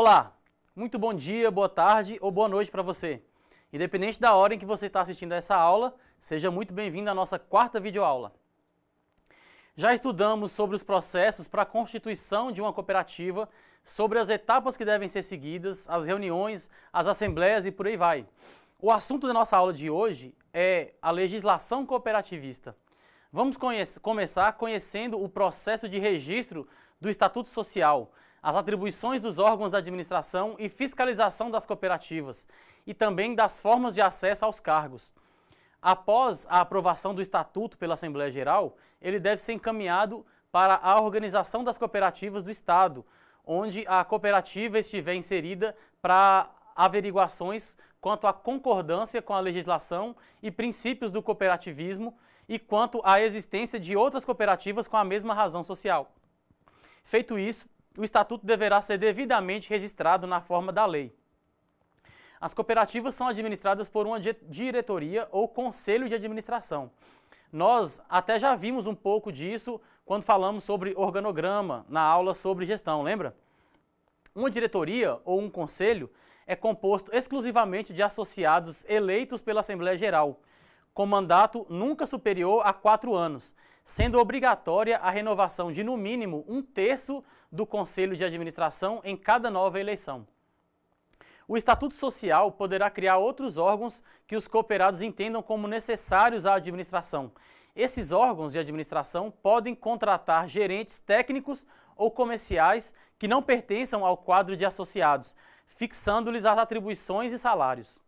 Olá, muito bom dia, boa tarde ou boa noite para você. Independente da hora em que você está assistindo a essa aula, seja muito bem-vindo à nossa quarta videoaula. Já estudamos sobre os processos para a constituição de uma cooperativa, sobre as etapas que devem ser seguidas, as reuniões, as assembleias e por aí vai. O assunto da nossa aula de hoje é a legislação cooperativista. Vamos começar conhecendo o processo de registro do Estatuto Social, as atribuições dos órgãos da administração e fiscalização das cooperativas e também das formas de acesso aos cargos. Após a aprovação do Estatuto pela Assembleia Geral, ele deve ser encaminhado para a organização das cooperativas do Estado, onde a cooperativa estiver inserida para averiguações quanto à concordância com a legislação e princípios do cooperativismo e quanto à existência de outras cooperativas com a mesma razão social. Feito isso, o Estatuto deverá ser devidamente registrado na forma da lei. As cooperativas são administradas por uma diretoria ou conselho de administração. Nós até já vimos um pouco disso quando falamos sobre organograma, na aula sobre gestão, lembra? Uma diretoria ou um conselho é composto exclusivamente de associados eleitos pela Assembleia Geral, com mandato nunca superior a 4 anos, sendo obrigatória a renovação de, no mínimo, 1/3 do Conselho de Administração em cada nova eleição. O Estatuto Social poderá criar outros órgãos que os cooperados entendam como necessários à administração. Esses órgãos de administração podem contratar gerentes técnicos ou comerciais que não pertençam ao quadro de associados, fixando-lhes as atribuições e salários.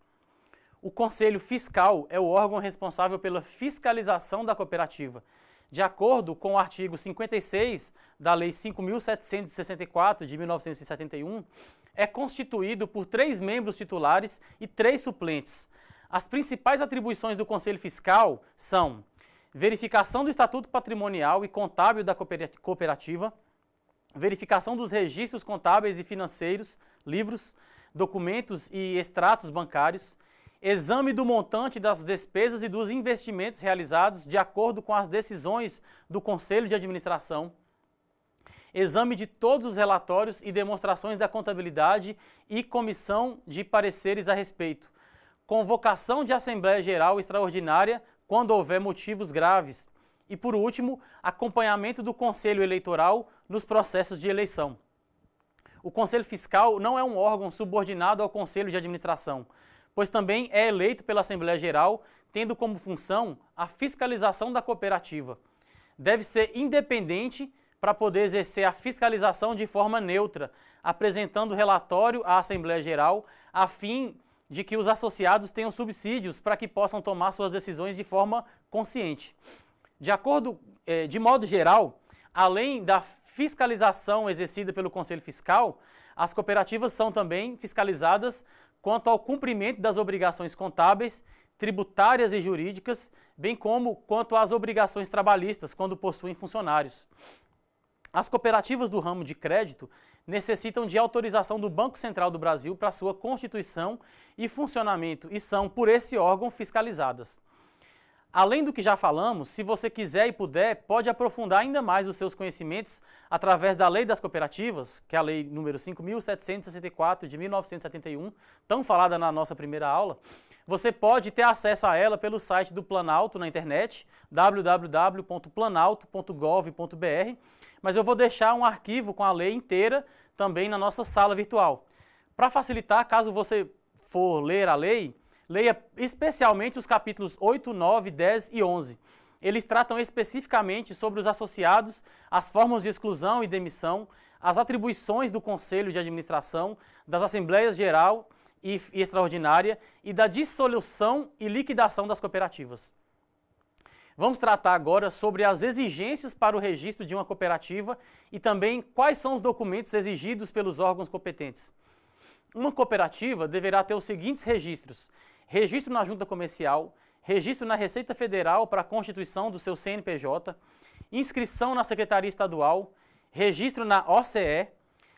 O Conselho Fiscal é o órgão responsável pela fiscalização da cooperativa. De acordo com o artigo 56 da Lei 5.764, de 1971, é constituído por 3 membros titulares e 3 suplentes. As principais atribuições do Conselho Fiscal são verificação do estatuto patrimonial e contábil da cooperativa, verificação dos registros contábeis e financeiros, livros, documentos e extratos bancários, exame do montante das despesas e dos investimentos realizados de acordo com as decisões do Conselho de Administração, exame de todos os relatórios e demonstrações da contabilidade e comissão de pareceres a respeito, convocação de Assembleia Geral Extraordinária quando houver motivos graves e, por último, acompanhamento do Conselho Eleitoral nos processos de eleição. O Conselho Fiscal não é um órgão subordinado ao Conselho de Administração, pois também é eleito pela Assembleia Geral, tendo como função a fiscalização da cooperativa. Deve ser independente para poder exercer a fiscalização de forma neutra, apresentando relatório à Assembleia Geral, a fim de que os associados tenham subsídios para que possam tomar suas decisões de forma consciente. De modo geral, além da fiscalização exercida pelo Conselho Fiscal, as cooperativas são também fiscalizadas quanto ao cumprimento das obrigações contábeis, tributárias e jurídicas, bem como quanto às obrigações trabalhistas quando possuem funcionários. As cooperativas do ramo de crédito necessitam de autorização do Banco Central do Brasil para sua constituição e funcionamento e são, por esse órgão, fiscalizadas. Além do que já falamos, se você quiser e puder, pode aprofundar ainda mais os seus conhecimentos através da Lei das Cooperativas, que é a Lei número 5.764, de 1971, tão falada na nossa primeira aula. Você pode ter acesso a ela pelo site do Planalto na internet, www.planalto.gov.br, mas eu vou deixar um arquivo com a lei inteira também na nossa sala virtual. Para facilitar, caso você for ler a lei, leia especialmente os capítulos 8, 9, 10 e 11. Eles tratam especificamente sobre os associados, as formas de exclusão e demissão, as atribuições do Conselho de Administração, das Assembleias Geral e Extraordinária e da dissolução e liquidação das cooperativas. Vamos tratar agora sobre as exigências para o registro de uma cooperativa e também quais são os documentos exigidos pelos órgãos competentes. Uma cooperativa deverá ter os seguintes registros: registro na Junta Comercial, registro na Receita Federal para a constituição do seu CNPJ, inscrição na Secretaria Estadual, registro na OCE.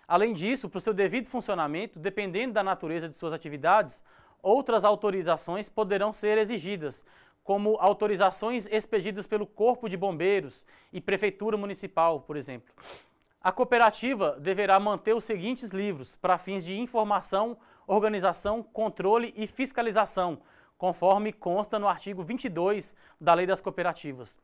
Além disso, para o seu devido funcionamento, dependendo da natureza de suas atividades, outras autorizações poderão ser exigidas, como autorizações expedidas pelo Corpo de Bombeiros e Prefeitura Municipal, por exemplo. A cooperativa deverá manter os seguintes livros para fins de informação, organização, controle e fiscalização, conforme consta no artigo 22 da Lei das Cooperativas.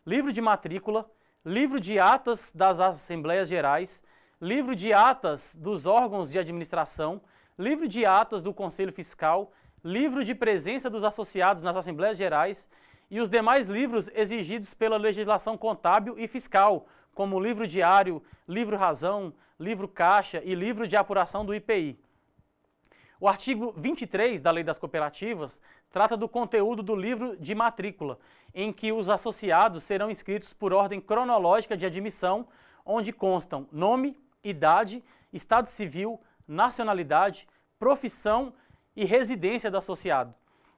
Livro de matrícula, livro de atas das Assembleias Gerais, livro de atas dos órgãos de administração, livro de atas do Conselho Fiscal, livro de presença dos associados nas Assembleias Gerais e os demais livros exigidos pela legislação contábil e fiscal, como livro diário, livro razão, livro caixa e livro de apuração do IPI. O artigo 23 da Lei das Cooperativas trata do conteúdo do livro de matrícula, em que os associados serão inscritos por ordem cronológica de admissão, onde constam nome, idade, estado civil, nacionalidade, profissão e residência do associado,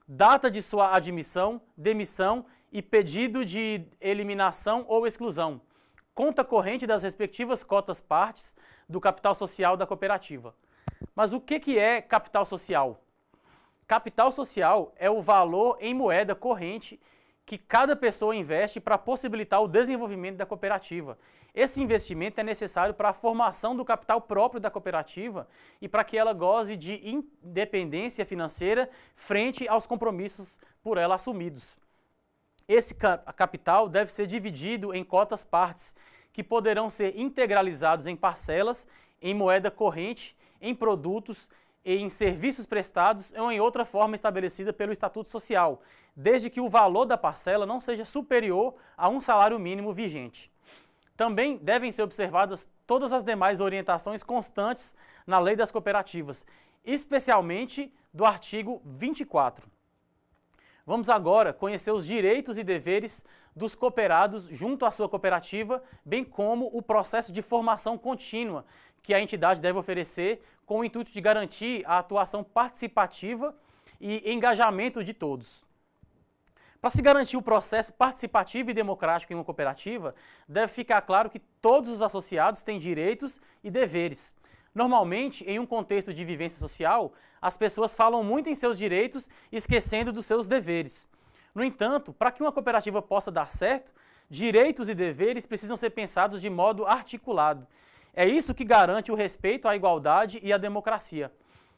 data de sua admissão, demissão e pedido de eliminação ou exclusão, conta corrente das respectivas cotas-partes do capital social da cooperativa. Mas o que é capital social? Capital social é o valor em moeda corrente que cada pessoa investe para possibilitar o desenvolvimento da cooperativa. Esse investimento é necessário para a formação do capital próprio da cooperativa e para que ela goze de independência financeira frente aos compromissos por ela assumidos. Esse capital deve ser dividido em cotas-partes, que poderão ser integralizados em parcelas, em moeda corrente, em produtos, em serviços prestados ou em outra forma estabelecida pelo Estatuto Social, desde que o valor da parcela não seja superior a um salário mínimo vigente. Também devem ser observadas todas as demais orientações constantes na Lei das Cooperativas, especialmente do artigo 24. Vamos agora conhecer os direitos e deveres dos cooperados junto à sua cooperativa, bem como o processo de formação contínua que a entidade deve oferecer com o intuito de garantir a atuação participativa e engajamento de todos. Para se garantir o processo participativo e democrático em uma cooperativa, deve ficar claro que todos os associados têm direitos e deveres. Normalmente, em um contexto de vivência social, as pessoas falam muito em seus direitos, esquecendo dos seus deveres. No entanto, para que uma cooperativa possa dar certo, direitos e deveres precisam ser pensados de modo articulado. É isso que garante o respeito à igualdade e à democracia.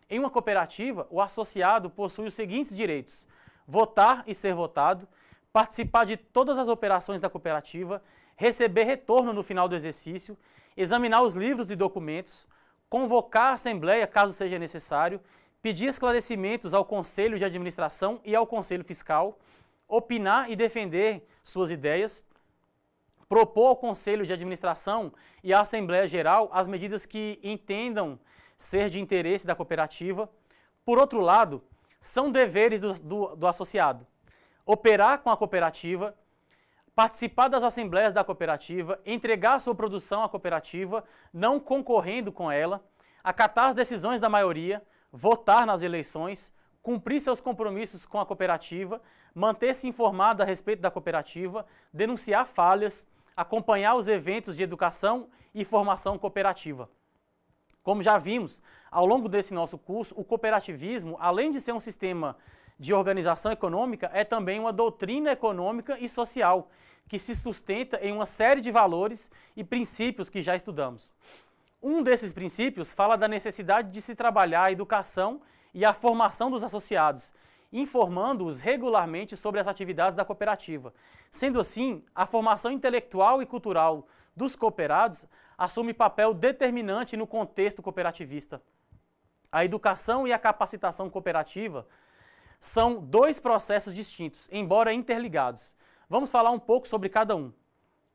Em uma cooperativa, o associado possui os seguintes direitos: votar e ser votado, participar de todas as operações da cooperativa, receber retorno no final do exercício, examinar os livros e documentos, convocar a assembleia caso seja necessário, pedir esclarecimentos ao Conselho de Administração e ao Conselho Fiscal, opinar e defender suas ideias, propor ao Conselho de Administração e à Assembleia Geral as medidas que entendam ser de interesse da cooperativa. Por outro lado, são deveres do associado: operar com a cooperativa, participar das assembleias da cooperativa, entregar sua produção à cooperativa, não concorrendo com ela, acatar as decisões da maioria, votar nas eleições, cumprir seus compromissos com a cooperativa, manter-se informado a respeito da cooperativa, denunciar falhas, acompanhar os eventos de educação e formação cooperativa. Como já vimos ao longo desse nosso curso, o cooperativismo, além de ser um sistema de organização econômica, é também uma doutrina econômica e social, que se sustenta em uma série de valores e princípios que já estudamos. Um desses princípios fala da necessidade de se trabalhar a educação e a formação dos associados, informando-os regularmente sobre as atividades da cooperativa. Sendo assim, a formação intelectual e cultural dos cooperados assume papel determinante no contexto cooperativista. A educação e a capacitação cooperativa são dois processos distintos, embora interligados. Vamos falar um pouco sobre cada um.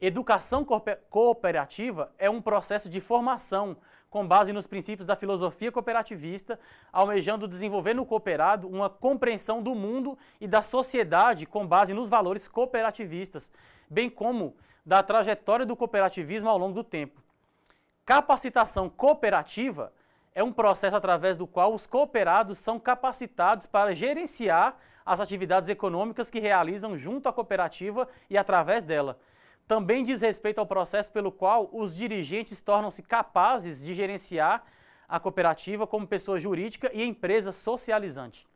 Educação cooperativa é um processo de formação com base nos princípios da filosofia cooperativista, almejando desenvolver no cooperado uma compreensão do mundo e da sociedade com base nos valores cooperativistas, bem como da trajetória do cooperativismo ao longo do tempo. Capacitação cooperativa é um processo através do qual os cooperados são capacitados para gerenciar as atividades econômicas que realizam junto à cooperativa e através dela. Também diz respeito ao processo pelo qual os dirigentes tornam-se capazes de gerenciar a cooperativa como pessoa jurídica e empresa socializante.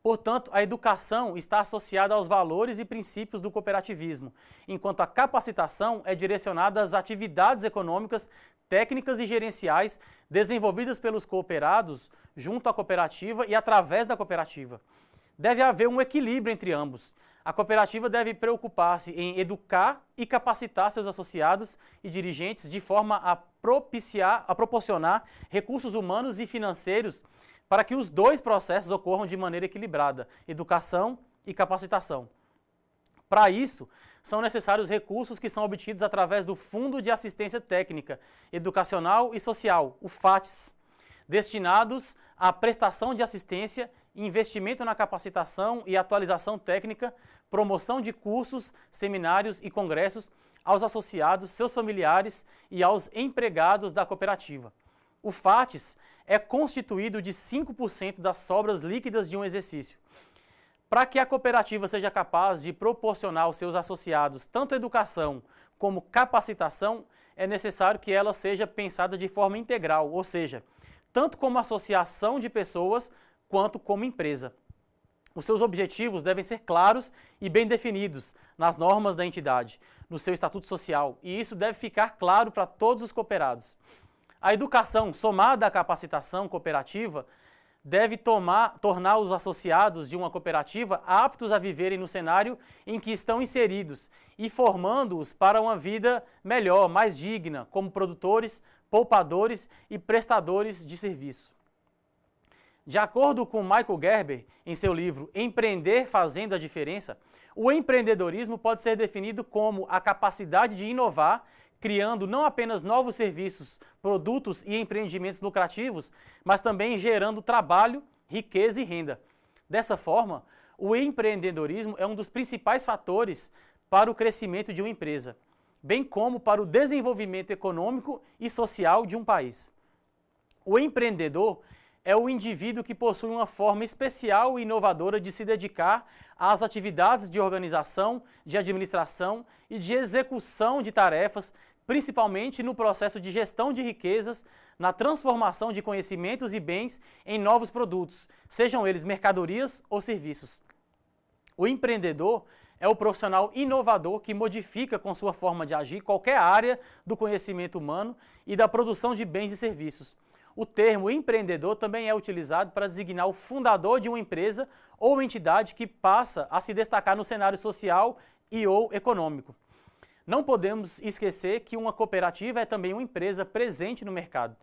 Portanto, a educação está associada aos valores e princípios do cooperativismo, enquanto a capacitação é direcionada às atividades econômicas, técnicas e gerenciais desenvolvidas pelos cooperados junto à cooperativa e através da cooperativa. Deve haver um equilíbrio entre ambos. A cooperativa deve preocupar-se em educar e capacitar seus associados e dirigentes de forma a proporcionar recursos humanos e financeiros para que os dois processos ocorram de maneira equilibrada, educação e capacitação. Para isso, são necessários recursos que são obtidos através do Fundo de Assistência Técnica, Educacional e Social, o FATES, destinados à prestação de assistência, investimento na capacitação e atualização técnica, promoção de cursos, seminários e congressos aos associados, seus familiares e aos empregados da cooperativa. O FATES é constituído de 5% das sobras líquidas de um exercício. Para que a cooperativa seja capaz de proporcionar aos seus associados tanto educação como capacitação, é necessário que ela seja pensada de forma integral, ou seja, tanto como associação de pessoas quanto como empresa. Os seus objetivos devem ser claros e bem definidos nas normas da entidade, no seu estatuto social, e isso deve ficar claro para todos os cooperados. A educação, somada à capacitação cooperativa, deve tornar os associados de uma cooperativa aptos a viverem no cenário em que estão inseridos e formando-os para uma vida melhor, mais digna, como produtores, poupadores e prestadores de serviço. De acordo com Michael Gerber, em seu livro Empreender Fazendo a Diferença, o empreendedorismo pode ser definido como a capacidade de inovar, criando não apenas novos serviços, produtos e empreendimentos lucrativos, mas também gerando trabalho, riqueza e renda. Dessa forma, o empreendedorismo é um dos principais fatores para o crescimento de uma empresa, bem como para o desenvolvimento econômico e social de um país. O empreendedor é o indivíduo que possui uma forma especial e inovadora de se dedicar às atividades de organização, de administração e de execução de tarefas, principalmente no processo de gestão de riquezas, na transformação de conhecimentos e bens em novos produtos, sejam eles mercadorias ou serviços. O empreendedor é o profissional inovador que modifica com sua forma de agir qualquer área do conhecimento humano e da produção de bens e serviços. O termo empreendedor também é utilizado para designar o fundador de uma empresa ou entidade que passa a se destacar no cenário social e ou econômico. Não podemos esquecer que uma cooperativa é também uma empresa presente no mercado.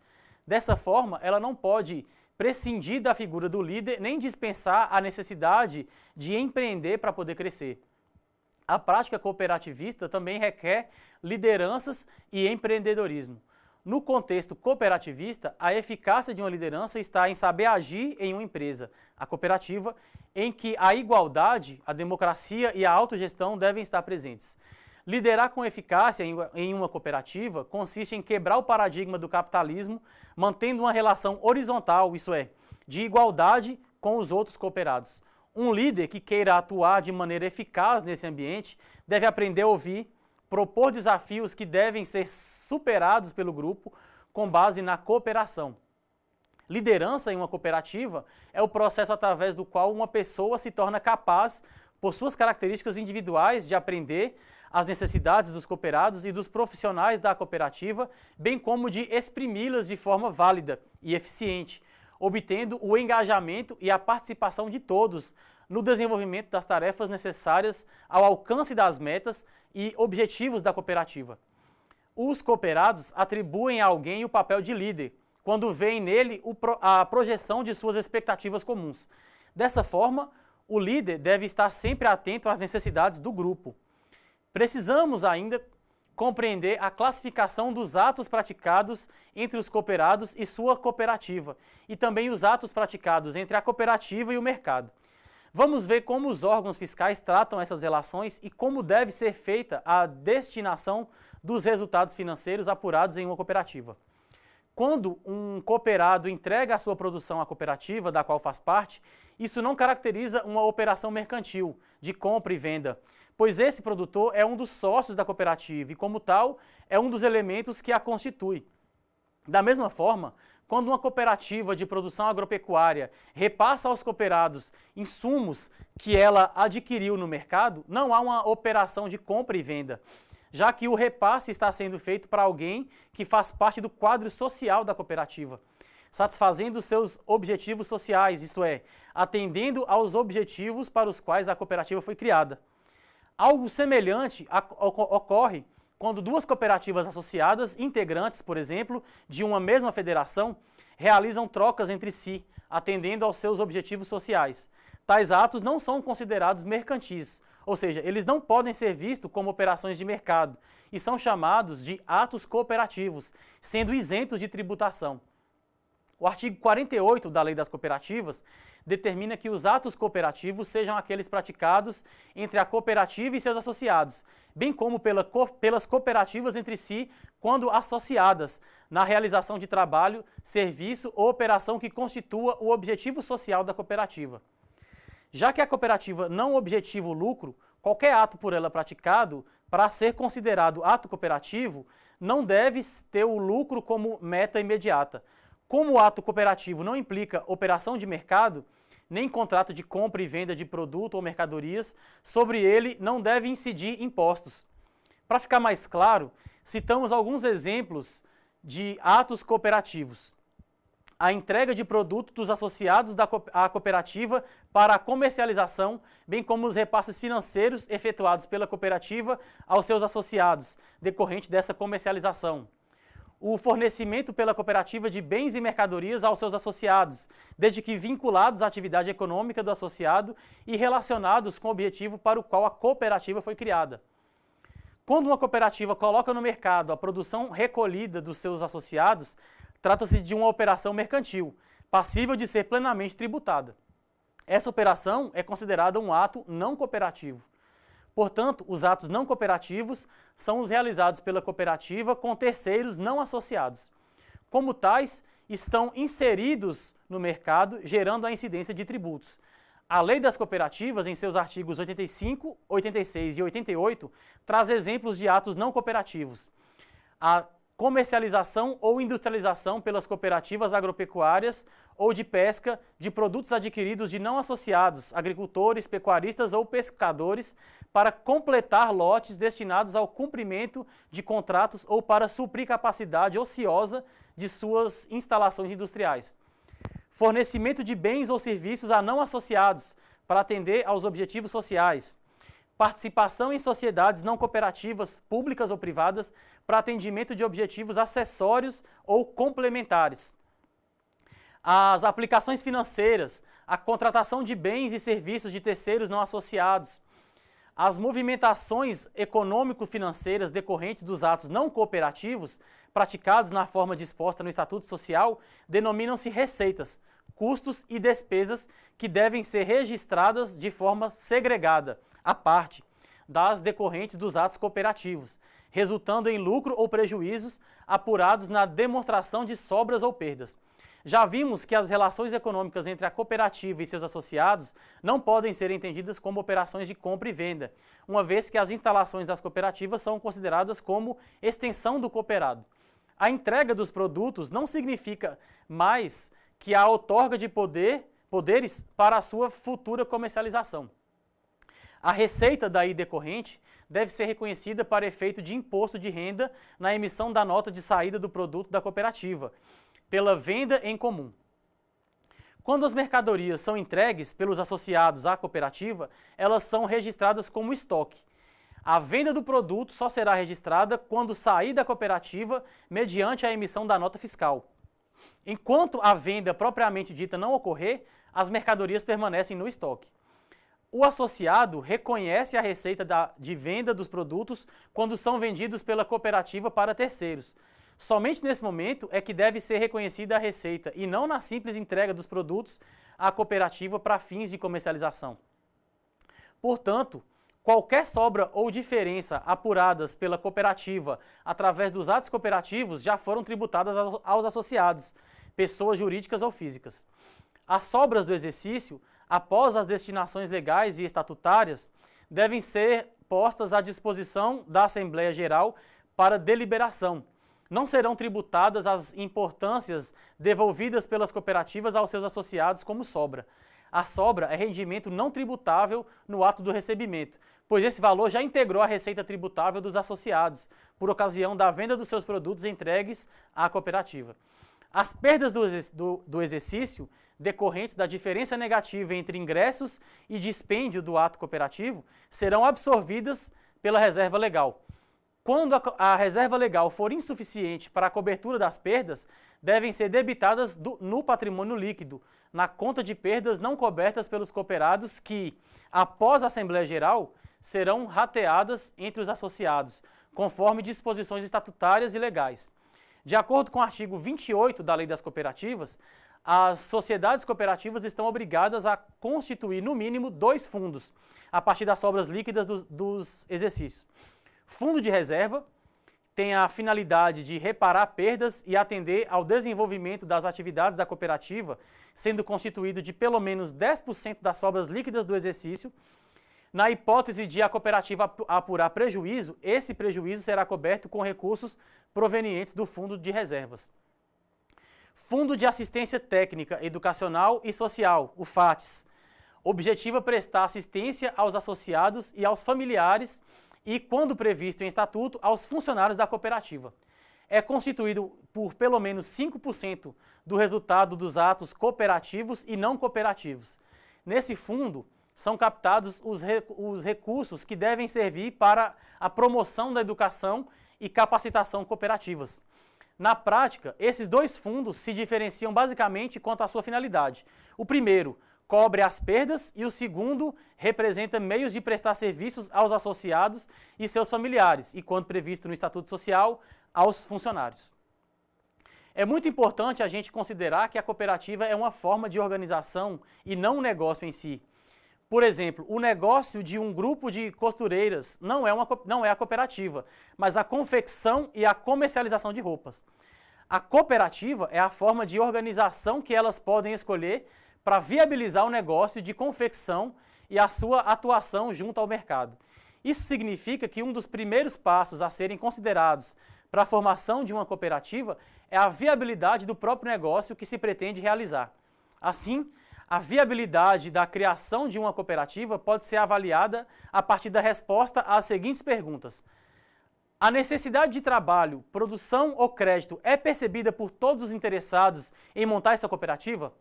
Dessa forma, ela não pode prescindir da figura do líder nem dispensar a necessidade de empreender para poder crescer. A prática cooperativista também requer lideranças e empreendedorismo. No contexto cooperativista, a eficácia de uma liderança está em saber agir em uma empresa, a cooperativa, em que a igualdade, a democracia e a autogestão devem estar presentes. Liderar com eficácia em uma cooperativa consiste em quebrar o paradigma do capitalismo, mantendo uma relação horizontal, isso é, de igualdade com os outros cooperados. Um líder que queira atuar de maneira eficaz nesse ambiente deve aprender a ouvir, propor desafios que devem ser superados pelo grupo com base na cooperação. Liderança em uma cooperativa é o processo através do qual uma pessoa se torna capaz, por suas características individuais, de aprender as necessidades dos cooperados e dos profissionais da cooperativa, bem como de exprimi-las de forma válida e eficiente, obtendo o engajamento e a participação de todos no desenvolvimento das tarefas necessárias ao alcance das metas e objetivos da cooperativa. Os cooperados atribuem a alguém o papel de líder, quando veem nele a projeção de suas expectativas comuns. Dessa forma, o líder deve estar sempre atento às necessidades do grupo. Precisamos ainda compreender a classificação dos atos praticados entre os cooperados e sua cooperativa, e também os atos praticados entre a cooperativa e o mercado. Vamos ver como os órgãos fiscais tratam essas relações e como deve ser feita a destinação dos resultados financeiros apurados em uma cooperativa. Quando um cooperado entrega a sua produção à cooperativa da qual faz parte, isso não caracteriza uma operação mercantil, de compra e venda, pois esse produtor é um dos sócios da cooperativa e, como tal, é um dos elementos que a constitui. Da mesma forma, quando uma cooperativa de produção agropecuária repassa aos cooperados insumos que ela adquiriu no mercado, não há uma operação de compra e venda, já que o repasse está sendo feito para alguém que faz parte do quadro social da cooperativa, satisfazendo seus objetivos sociais, isto é, atendendo aos objetivos para os quais a cooperativa foi criada. Algo semelhante ocorre quando duas cooperativas associadas, integrantes, por exemplo, de uma mesma federação, realizam trocas entre si, atendendo aos seus objetivos sociais. Tais atos não são considerados mercantis, ou seja, eles não podem ser vistos como operações de mercado e são chamados de atos cooperativos, sendo isentos de tributação. O artigo 48 da Lei das Cooperativas determina que os atos cooperativos sejam aqueles praticados entre a cooperativa e seus associados, bem como pelas cooperativas entre si, quando associadas, na realização de trabalho, serviço ou operação que constitua o objetivo social da cooperativa. Já que a cooperativa não objetiva o lucro, qualquer ato por ela praticado, para ser considerado ato cooperativo, não deve ter o lucro como meta imediata. Como o ato cooperativo não implica operação de mercado, nem contrato de compra e venda de produto ou mercadorias, sobre ele não deve incidir impostos. Para ficar mais claro, citamos alguns exemplos de atos cooperativos. A entrega de produto dos associados à cooperativa para a comercialização, bem como os repasses financeiros efetuados pela cooperativa aos seus associados, decorrente dessa comercialização. O fornecimento pela cooperativa de bens e mercadorias aos seus associados, desde que vinculados à atividade econômica do associado e relacionados com o objetivo para o qual a cooperativa foi criada. Quando uma cooperativa coloca no mercado a produção recolhida dos seus associados, trata-se de uma operação mercantil, passível de ser plenamente tributada. Essa operação é considerada um ato não cooperativo. Portanto, os atos não cooperativos são os realizados pela cooperativa com terceiros não associados. Como tais, estão inseridos no mercado, gerando a incidência de tributos. A Lei das Cooperativas, em seus artigos 85, 86 e 88, traz exemplos de atos não cooperativos. A comercialização ou industrialização pelas cooperativas agropecuárias ou de pesca de produtos adquiridos de não associados, agricultores, pecuaristas ou pescadores, para completar lotes destinados ao cumprimento de contratos ou para suprir capacidade ociosa de suas instalações industriais. Fornecimento de bens ou serviços a não associados, para atender aos objetivos sociais. Participação em sociedades não cooperativas, públicas ou privadas, para atendimento de objetivos acessórios ou complementares. As aplicações financeiras, a contratação de bens e serviços de terceiros não associados, as movimentações econômico-financeiras decorrentes dos atos não cooperativos, praticados na forma disposta no Estatuto Social, denominam-se receitas, custos e despesas que devem ser registradas de forma segregada, à parte, das decorrentes dos atos cooperativos, resultando em lucro ou prejuízos apurados na demonstração de sobras ou perdas. Já vimos que as relações econômicas entre a cooperativa e seus associados não podem ser entendidas como operações de compra e venda, uma vez que as instalações das cooperativas são consideradas como extensão do cooperado. A entrega dos produtos não significa mais que a outorga de poderes para a sua futura comercialização. A receita daí decorrente deve ser reconhecida para efeito de imposto de renda na emissão da nota de saída do produto da cooperativa, pela venda em comum. Quando as mercadorias são entregues pelos associados à cooperativa, elas são registradas como estoque. A venda do produto só será registrada quando sair da cooperativa mediante a emissão da nota fiscal. Enquanto a venda propriamente dita não ocorrer, as mercadorias permanecem no estoque. O associado reconhece a receita de venda dos produtos quando são vendidos pela cooperativa para terceiros. Somente nesse momento é que deve ser reconhecida a receita e não na simples entrega dos produtos à cooperativa para fins de comercialização. Portanto, qualquer sobra ou diferença apuradas pela cooperativa através dos atos cooperativos já foram tributadas aos associados, pessoas jurídicas ou físicas. As sobras do exercício, após as destinações legais e estatutárias, devem ser postas à disposição da Assembleia Geral para deliberação, não serão tributadas as importâncias devolvidas pelas cooperativas aos seus associados como sobra. A sobra é rendimento não tributável no ato do recebimento, pois esse valor já integrou a receita tributável dos associados, por ocasião da venda dos seus produtos entregues à cooperativa. As perdas do exercício decorrentes da diferença negativa entre ingressos e dispêndio do ato cooperativo serão absorvidas pela reserva legal. Quando a reserva legal for insuficiente para a cobertura das perdas, devem ser debitadas no patrimônio líquido, na conta de perdas não cobertas pelos cooperados que, após a Assembleia Geral, serão rateadas entre os associados, conforme disposições estatutárias e legais. De acordo com o artigo 28 da Lei das Cooperativas, as sociedades cooperativas estão obrigadas a constituir, no mínimo, 2 fundos, a partir das sobras líquidas dos exercícios. Fundo de reserva tem a finalidade de reparar perdas e atender ao desenvolvimento das atividades da cooperativa, sendo constituído de pelo menos 10% das sobras líquidas do exercício. Na hipótese de a cooperativa apurar prejuízo, esse prejuízo será coberto com recursos provenientes do Fundo de Reservas. Fundo de Assistência Técnica, Educacional e Social, o FATES, objetiva prestar assistência aos associados e aos familiares e, quando previsto em estatuto, aos funcionários da cooperativa. É constituído por pelo menos 5% do resultado dos atos cooperativos e não cooperativos. Nesse fundo, são captados os recursos que devem servir para a promoção da educação e capacitação cooperativas. Na prática, esses 2 fundos se diferenciam basicamente quanto à sua finalidade. O primeiro cobre as perdas e o segundo representa meios de prestar serviços aos associados e seus familiares, e, quando previsto no Estatuto Social, aos funcionários. É muito importante a gente considerar que a cooperativa é uma forma de organização e não um negócio em si. Por exemplo, o negócio de um grupo de costureiras não é a cooperativa, mas a confecção e a comercialização de roupas. A cooperativa é a forma de organização que elas podem escolher para viabilizar o negócio de confecção e a sua atuação junto ao mercado. Isso significa que um dos primeiros passos a serem considerados para a formação de uma cooperativa é a viabilidade do próprio negócio que se pretende realizar. Assim, a viabilidade da criação de uma cooperativa pode ser avaliada a partir da resposta às seguintes perguntas. A necessidade de trabalho, produção ou crédito é percebida por todos os interessados em montar essa cooperativa?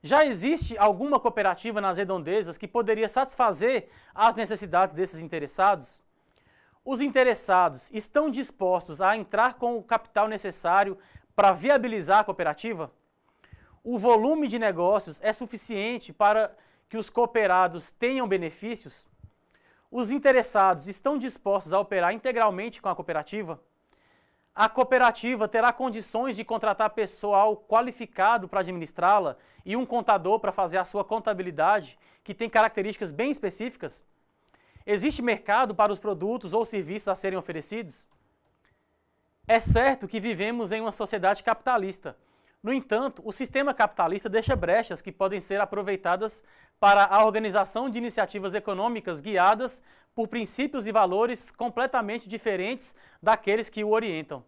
Já existe alguma cooperativa nas redondezas que poderia satisfazer as necessidades desses interessados? Os interessados estão dispostos a entrar com o capital necessário para viabilizar a cooperativa? O volume de negócios é suficiente para que os cooperados tenham benefícios? Os interessados estão dispostos a operar integralmente com a cooperativa? A cooperativa terá condições de contratar pessoal qualificado para administrá-la e um contador para fazer a sua contabilidade, que tem características bem específicas? Existe mercado para os produtos ou serviços a serem oferecidos? É certo que vivemos em uma sociedade capitalista. No entanto, o sistema capitalista deixa brechas que podem ser aproveitadas para a organização de iniciativas econômicas guiadas por princípios e valores completamente diferentes daqueles que o orientam.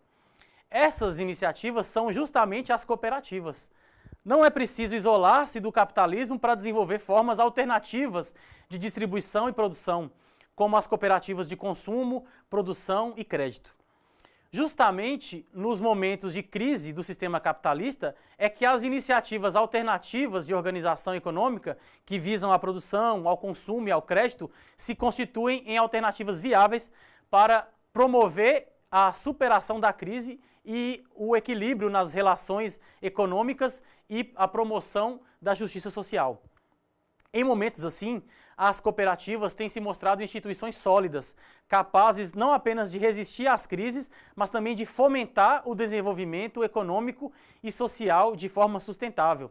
Essas iniciativas são justamente as cooperativas. Não é preciso isolar-se do capitalismo para desenvolver formas alternativas de distribuição e produção, como as cooperativas de consumo, produção e crédito. Justamente nos momentos de crise do sistema capitalista é que as iniciativas alternativas de organização econômica que visam a produção, ao consumo e ao crédito se constituem em alternativas viáveis para promover a superação da crise e o equilíbrio nas relações econômicas e a promoção da justiça social. Em momentos assim, as cooperativas têm se mostrado instituições sólidas, capazes não apenas de resistir às crises, mas também de fomentar o desenvolvimento econômico e social de forma sustentável.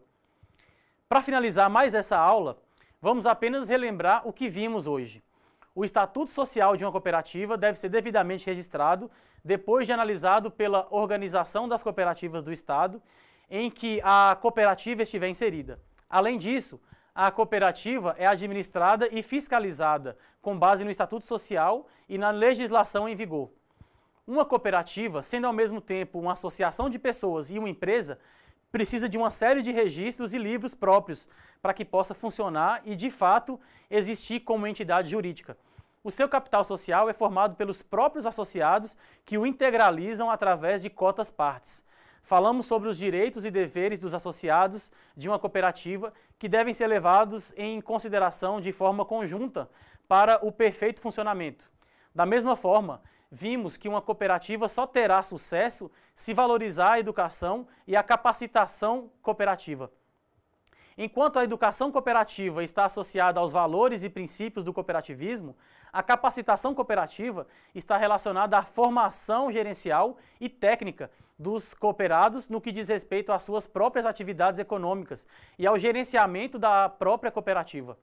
Para finalizar mais essa aula, vamos apenas relembrar o que vimos hoje. O Estatuto Social de uma cooperativa deve ser devidamente registrado depois de analisado pela Organização das Cooperativas do Estado, em que a cooperativa estiver inserida. Além disso, a cooperativa é administrada e fiscalizada com base no Estatuto Social e na legislação em vigor. Uma cooperativa, sendo ao mesmo tempo uma associação de pessoas e uma empresa, precisa de uma série de registros e livros próprios para que possa funcionar e, de fato, existir como entidade jurídica. O seu capital social é formado pelos próprios associados que o integralizam através de cotas-partes. Falamos sobre os direitos e deveres dos associados de uma cooperativa que devem ser levados em consideração de forma conjunta para o perfeito funcionamento. Da mesma forma, vimos que uma cooperativa só terá sucesso se valorizar a educação e a capacitação cooperativa. Enquanto a educação cooperativa está associada aos valores e princípios do cooperativismo, a capacitação cooperativa está relacionada à formação gerencial e técnica dos cooperados no que diz respeito às suas próprias atividades econômicas e ao gerenciamento da própria cooperativa.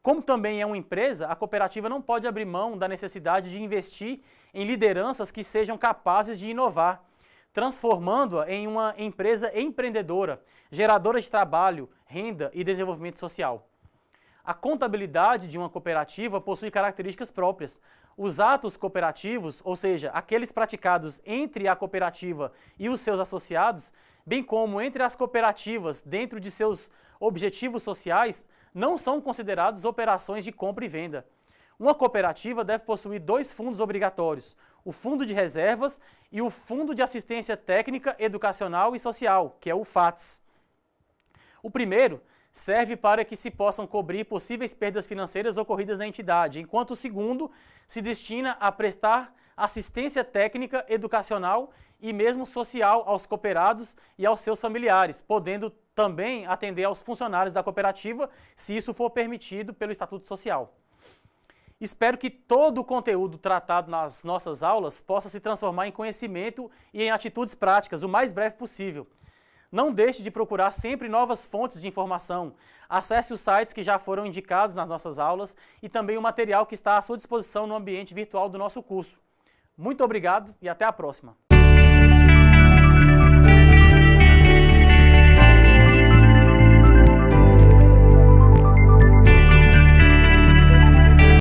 Como também é uma empresa, a cooperativa não pode abrir mão da necessidade de investir em lideranças que sejam capazes de inovar, transformando-a em uma empresa empreendedora, geradora de trabalho, renda e desenvolvimento social. A contabilidade de uma cooperativa possui características próprias. Os atos cooperativos, ou seja, aqueles praticados entre a cooperativa e os seus associados, bem como entre as cooperativas dentro de seus objetivos sociais, não são considerados operações de compra e venda. Uma cooperativa deve possuir dois fundos obrigatórios, o Fundo de Reservas e o Fundo de Assistência Técnica, Educacional e Social, que é o FATS. O primeiro serve para que se possam cobrir possíveis perdas financeiras ocorridas na entidade, enquanto o segundo se destina a prestar assistência técnica, educacional e mesmo social aos cooperados e aos seus familiares, podendo também atender aos funcionários da cooperativa, se isso for permitido pelo Estatuto Social. Espero que todo o conteúdo tratado nas nossas aulas possa se transformar em conhecimento e em atitudes práticas o mais breve possível. Não deixe de procurar sempre novas fontes de informação. Acesse os sites que já foram indicados nas nossas aulas e também o material que está à sua disposição no ambiente virtual do nosso curso. Muito obrigado e até a próxima!